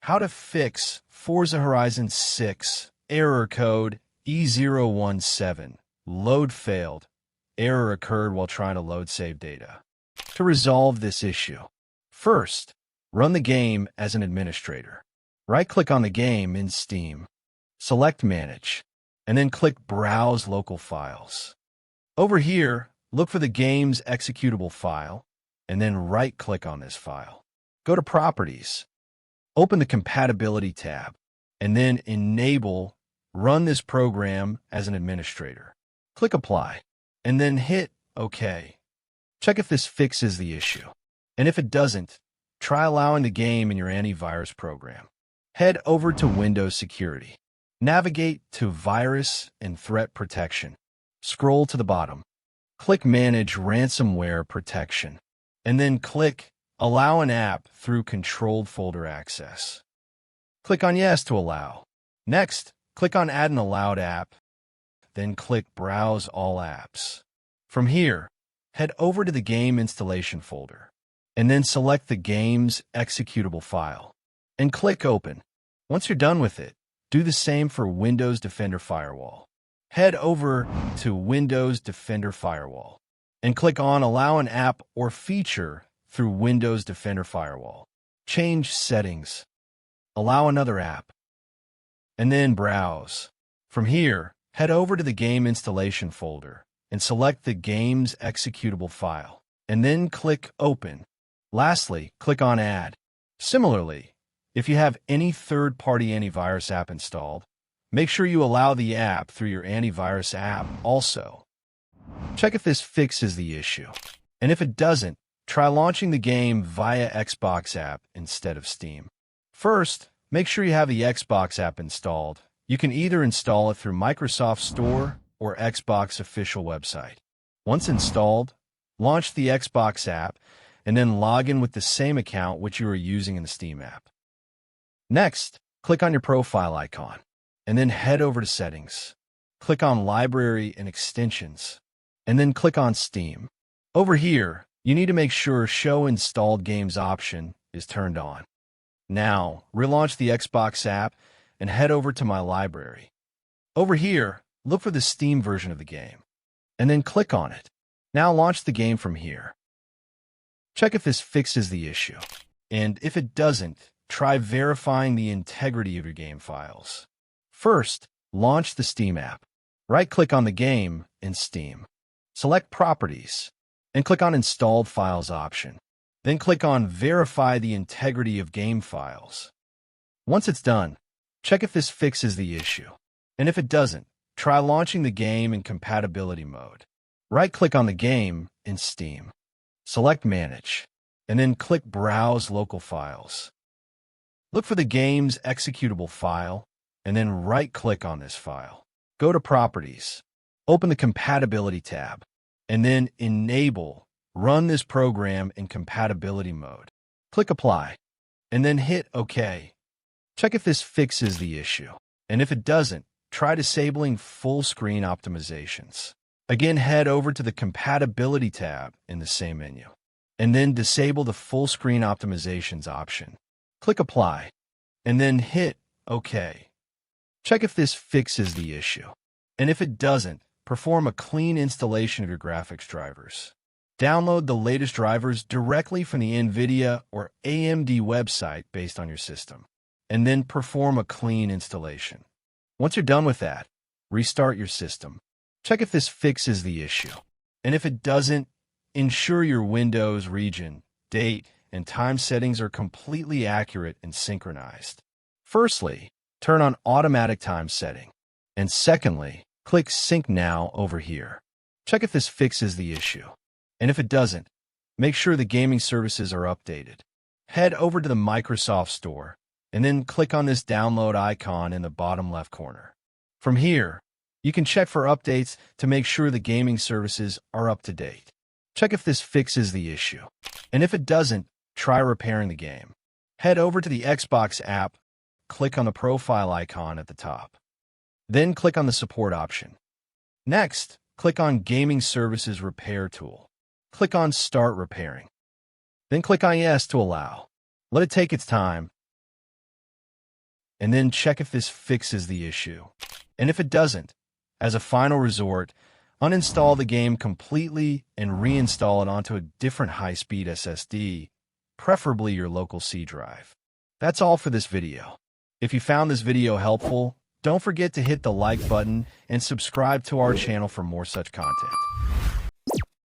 How to fix Forza Horizon 6 error code E017. Load failed. Error occurred while trying to load save data. To resolve this issue, first, run the game as an administrator. Right-click on the game in Steam, select Manage, and then click Browse Local Files. Over here, look for the game's executable file, and then right-click on this file. Go to Properties, open the Compatibility tab, and then enable Run this program as an administrator. Click Apply, and then hit OK. Check if this fixes the issue. And if it doesn't, try allowing the game in your antivirus program. Head over to Windows Security. Navigate to Virus and Threat Protection. Scroll to the bottom. Click Manage Ransomware Protection, and then click Allow an app through controlled folder access. Click on Yes to allow. Next, click on Add an allowed app, then click Browse all apps. From here, head over to the game installation folder, and then select the game's executable file, and click Open. Once you're done with it, do the same for Windows Defender Firewall. Head over to Windows Defender Firewall, and click on Allow an app or feature through Windows Defender Firewall. Change settings. Allow another app, and then Browse. From here, head over to the game installation folder and select the game's executable file, and then click Open. Lastly, click on Add. Similarly, if you have any third-party antivirus app installed, make sure you allow the app through your antivirus app also. Check if this fixes the issue, and if it doesn't, try launching the game via Xbox app instead of Steam. First, make sure you have the Xbox app installed. You can either install it through Microsoft Store or Xbox official website. Once installed, launch the Xbox app and then log in with the same account which you are using in the Steam app. Next, click on your profile icon and then head over to Settings. Click on Library and Extensions, and then click on Steam. Over here, you need to make sure Show Installed Games option is turned on. Now, relaunch the Xbox app and head over to My Library. Over here, look for the Steam version of the game, and then click on it. Now launch the game from here. Check if this fixes the issue, and if it doesn't, try verifying the integrity of your game files. First, launch the Steam app. Right-click on the game in Steam. Select Properties, and click on Installed Files option. Then click on Verify the integrity of game files. Once it's done, check if this fixes the issue. And if it doesn't, try launching the game in compatibility mode. Right-click on the game in Steam. Select Manage, and then click Browse Local Files. Look for the game's executable file, and then right-click on this file. Go to Properties, open the Compatibility tab, and then enable Run this program in compatibility mode. Click Apply, and then hit OK. Check if this fixes the issue, and if it doesn't, try disabling full screen optimizations. Again, head over to the Compatibility tab in the same menu, and then disable the full screen optimizations option. Click Apply, and then hit OK. Check if this fixes the issue, and if it doesn't, perform a clean installation of your graphics drivers. Download the latest drivers directly from the NVIDIA or AMD website based on your system, and then perform a clean installation. Once you're done with that, restart your system. Check if this fixes the issue, and if it doesn't, ensure your Windows region, date, and time settings are completely accurate and synchronized. Firstly, turn on Automatic Time Setting, and secondly, click Sync Now over here. Check if this fixes the issue. And if it doesn't, make sure the gaming services are updated. Head over to the Microsoft Store, and then click on this download icon in the bottom left corner. From here, you can check for updates to make sure the gaming services are up to date. Check if this fixes the issue. And if it doesn't, try repairing the game. Head over to the Xbox app, click on the profile icon at the top. Then click on the Support option. Next, click on Gaming Services Repair Tool. Click on Start Repairing. Then click on Yes to allow. Let it take its time. and then check if this fixes the issue. And if it doesn't, as a final resort, uninstall the game completely and reinstall it onto a different high-speed SSD, preferably your local C drive. That's all for this video. If you found this video helpful, don't forget to hit the like button and subscribe to our channel for more such content.